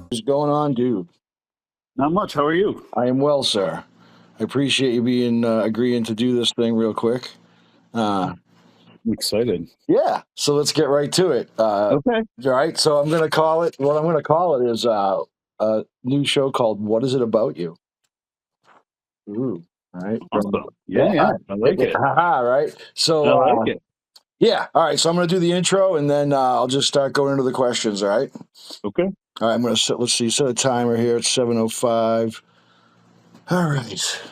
What's going on, dude? Not much. How are you? I am well, sir. I appreciate you being agreeing to do this thing real quick. I'm excited. Yeah, so let's get right to it. Okay. All right, so I'm going to call it. What I'm going to call it is a new show called "What Is It About You?" Ooh, all right. Awesome. Yeah. I like it. Haha, right. So, I like it. yeah. All right. So I'm going to do the intro, and then I'll just start going into the questions. All right. Okay. All right. I'm going to set. Let's see. Set a timer here. It's 7:05. All right.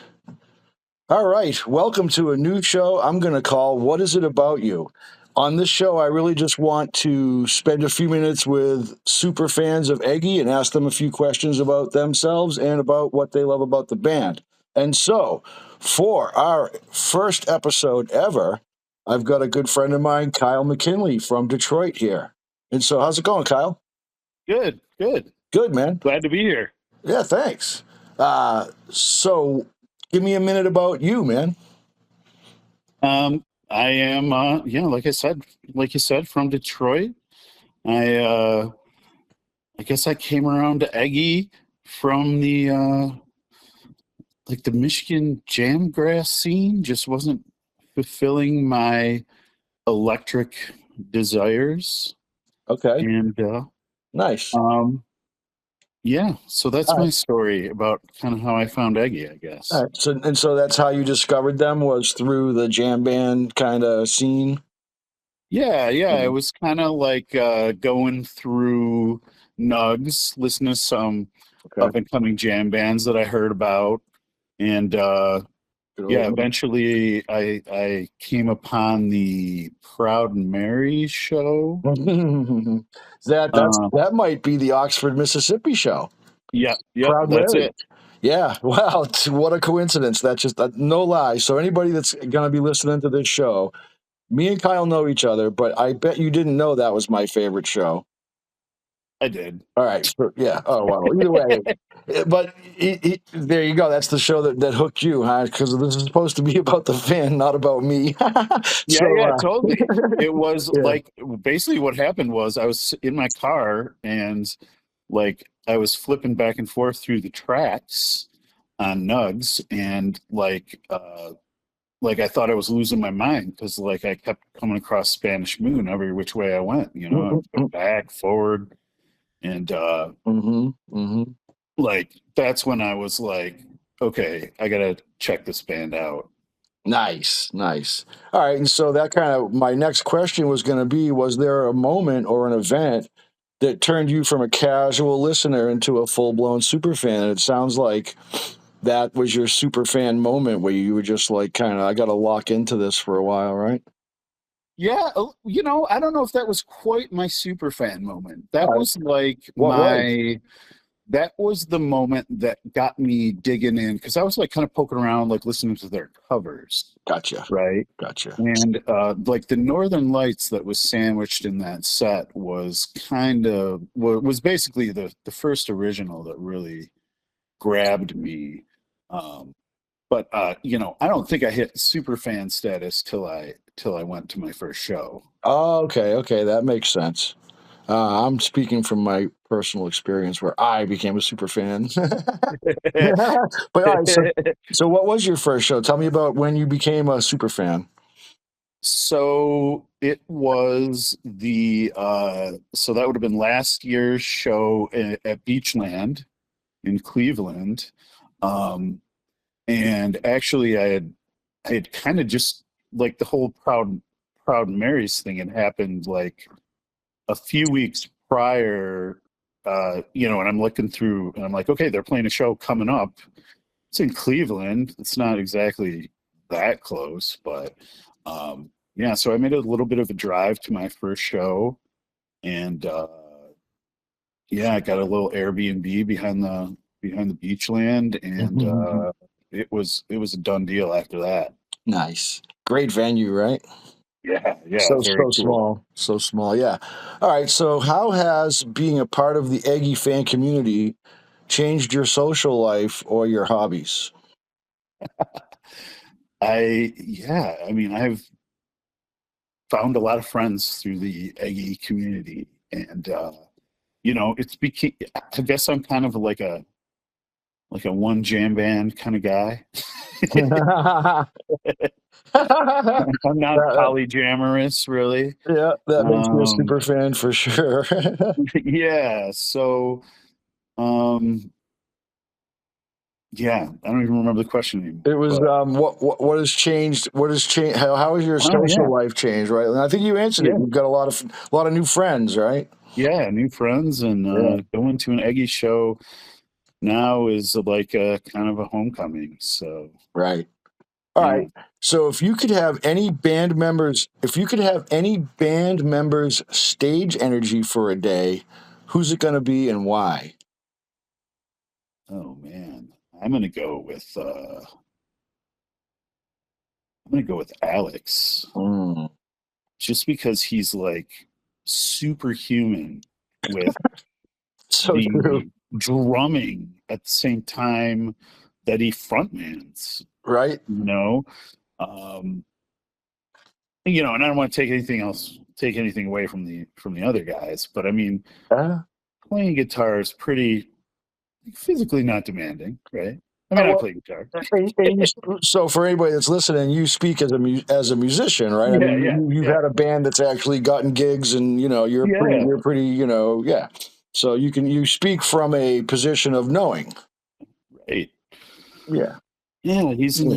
All right, welcome to a new show I'm going to call What Is It About You? On this show, I really just want to spend a few minutes with super fans of Eggy and ask them a few questions about themselves and about what they love about the band. And so, for our first episode ever, I've got a good friend of mine, Kyle McKinley from Detroit here. And so, how's it going, Kyle? Good. Good, man. Glad to be here. Yeah, thanks. So, give me a minute about you, man. I am like you said, from Detroit. I guess I came around to Eggy from the the Michigan jam grass scene. Just wasn't fulfilling my electric desires. Okay, And nice. yeah, so that's All my right. story about kind of how I found Eggy, I guess. All right. So that's how you discovered them, was through the jam band kind of scene. Yeah, it Mhm. was kind of like going through Nugs, listening to some Okay. up and coming jam bands that I heard about, and Good yeah, old eventually I came upon the Proud Mary show. man. Uh, That might be the Oxford, Mississippi show. yep, Proud that's Mary. it. Yeah. Wow. What a coincidence. That's just no lie. So anybody that's going to be listening to this show, me and Kyle know each other, but I bet you didn't know that was my favorite show. I did. All right. Yeah. Oh, well. Either way. But there you go. That's the show that hooked you, huh? Because this is supposed to be about the fan, not about me. Yeah, So, totally. It was yeah. like basically what happened was I was in my car and like I was flipping back and forth through the tracks on Nugs and like I thought I was losing my mind because like I kept coming across Spanish Moon every which way I went, I Mm-hmm. would go back, forward, and Mm-hmm. Mm-hmm. like that's when I was like, okay, I gotta check this band out. Nice. Nice. All right. And so that kind of my next question was going to be: was there a moment or an event that turned you from a casual listener into a full blown super fan? And it sounds like that was your super fan moment where you were just like, kind of, I got to lock into this for a while, right? Yeah, I don't know if that was quite my super fan moment. All That right. was like What was? that was the moment that got me digging in because I was like kind of poking around, like listening to their covers, Gotcha. right? Gotcha. And like the Northern Lights that was sandwiched in that set was was basically the first original that really grabbed me. Um, but I don't think I hit super fan status till I went to my first show. Oh, okay. Okay. That makes sense. I'm speaking from my personal experience where I became a super fan. But all right. So what was your first show? Tell me about when you became a super fan. So it was so that would have been last year's show at Beachland in Cleveland. Um, and actually I had kind of just like the whole Proud Marys thing had happened like a few weeks prior, and I'm looking through and I'm like, okay, they're playing a show coming up. It's in Cleveland. It's not exactly that close, but yeah, so I made a little bit of a drive to my first show, and yeah, I got a little Airbnb behind the beachland, and Mhm. it was a done deal after that. Nice. Great venue, right? Yeah, So very so cool. small. So small. Yeah. All right. So how has being a part of the Eggy fan community changed your social life or your hobbies? I mean, I've found a lot of friends through the Eggy community, and it's became. I guess I'm kind of like a one jam band kind of guy. I'm not That- polyamorous, really. yeah, that makes you a Um, super fan for sure. yeah, so um, yeah, I don't even remember the question It anymore. was But what has changed? What has changed? How has your oh social yeah, life changed? Right, and I think you answered it. yeah, You've got a lot of new friends, right? yeah, new friends and Yeah, going to an Eggy show now is like a kind of a homecoming. So right. All yeah. right. So if you could have any band members' stage energy for a day, who's it going to be and why? Oh man, I'm gonna go with uh, I'm gonna go with Alex, Mm, just because he's like superhuman with so true, the drumming at the same time that he frontmans. right? You know, um, and I don't want to take anything away from the other guys, but I mean, Yeah. playing guitar is pretty physically not demanding, right? I mean, I Well, play guitar. so for anybody that's listening, you speak as as a musician, right? I Yeah, mean, yeah, you've yeah, had a band that's actually gotten gigs, and yeah. you're pretty, yeah. So you speak from a position of knowing. Right. Yeah. Yeah, Yeah.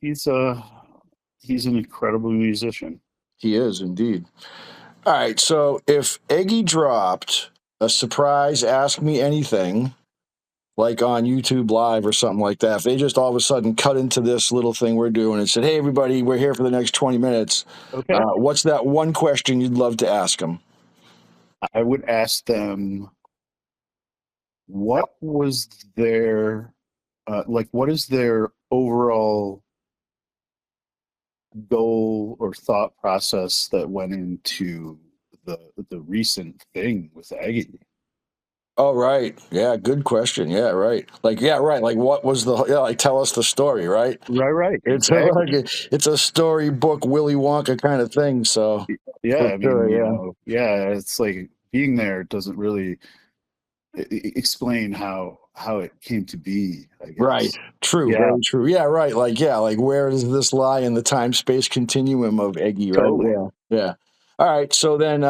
he's uh he's an incredible musician. He is indeed. All right. So if Eggy dropped a surprise Ask Me Anything, like on YouTube Live or something like that, if they just all of a sudden cut into this little thing we're doing and said, hey, everybody, we're here for the next 20 minutes, Okay. what's that one question you'd love to ask them? I would ask them what was their what is their overall goal or thought process that went into the recent thing with Eggy. Oh, right. Yeah, good question. Yeah, right. Like, yeah, right. Like, what was like, tell us the story, right? Right, It's like, exactly. it's a storybook Willy Wonka kind of thing. So, Yeah, for I mean, sure. Yeah. yeah, it's like being there doesn't really explain how it came to be, I Right. guess. True. Yeah, Very true. Yeah. Right. Like, yeah. Like, where does this lie in the time space continuum of Eggy? Right. totally. Yeah. Yeah. All right. So then,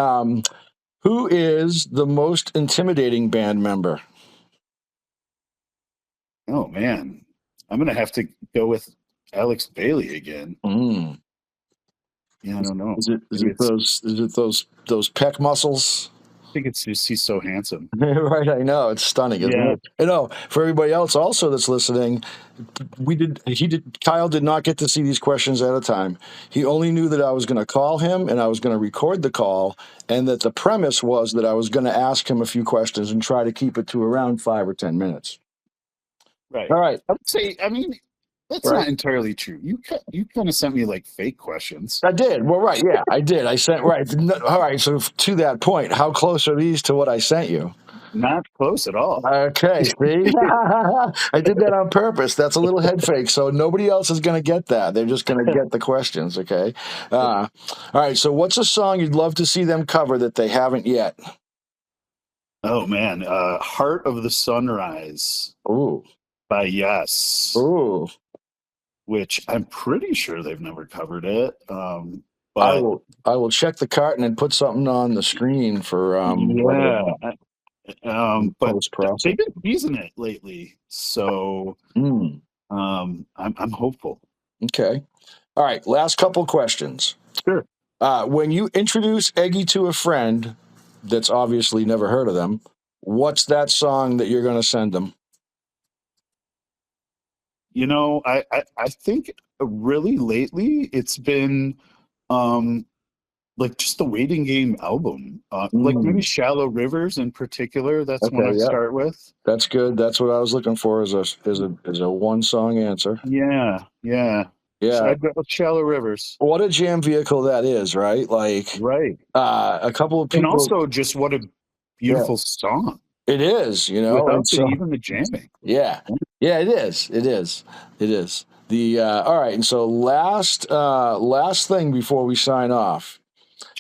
who is the most intimidating band member? Oh man, I'm gonna have to go with Alex Bailey again. Mm. Yeah, I don't know. Is Maybe it those pec muscles? I think it's just he's so handsome. Right, I know it's stunning, isn't Yeah, it? You know, for everybody else also that's listening, Kyle did not get to see these questions at a time. He only knew that I was going to call him and I was going to record the call, and that the premise was that I was going to ask him a few questions and try to keep it to around 5 or 10 minutes. All right. right, I would say, I mean, that's right. not entirely true. You kind of sent me like fake questions. I did. Well, right, yeah, I did. I sent right. All right. So to that point, how close are these to what I sent you? Not close at all. Okay, see, I did that on purpose. That's a little head fake, so nobody else is going to get that. They're just going to get the questions. Okay, all right. So, what's a song you'd love to see them cover that they haven't yet? Oh man, Heart of the Sunrise Ooh, by Yes, ooh. which I'm pretty sure they've never covered it. But I will check the carton and put something on the screen for whether yeah, but post process. they've been teasing it lately, so Mm, I'm hopeful. okay. All right. Last couple questions. Sure. When you introduce Eggy to a friend that's obviously never heard of them, what's that song that you're going to send them? I think really lately it's been um like just the Waiting Game album. Like maybe Mm, Shallow Rivers in particular. That's one okay, I'd yeah, start with. that's good. That's what I was looking for as a one song answer. Yeah, yeah. Yeah. I'd go with Shallow Rivers. What a jam vehicle that is, right? Like Right. a couple of And people. also just what a Yeah, beautiful song it is, and without so even the jamming. yeah, yeah, it is, it is, it is. The all right, and so last thing before we sign off,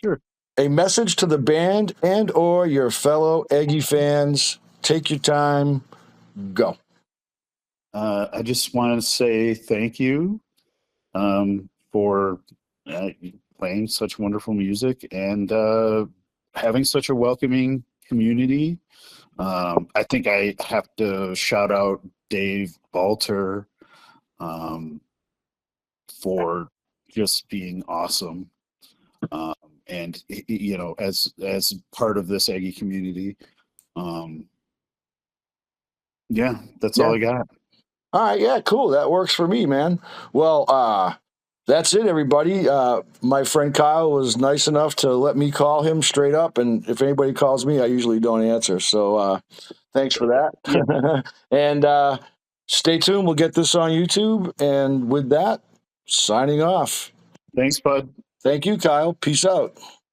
Sure. a message to the band and or your fellow Eggy fans. Take your time, go. I just want to say thank you for uh, playing such wonderful music and having such a welcoming community. I think I have to shout out Dave Balter um, for just being awesome. Um, and as part of this Aggie community, um, yeah, that's Yeah. all I got. All right, yeah, cool. That works for me, man. Well, that's it, everybody. My friend Kyle was nice enough to let me call him straight up, and if anybody calls me, I usually don't answer. So thanks for Yeah, that. And stay tuned. We'll get this on YouTube. And with that, signing off. thanks, bud. Thank you, Kyle. Peace out.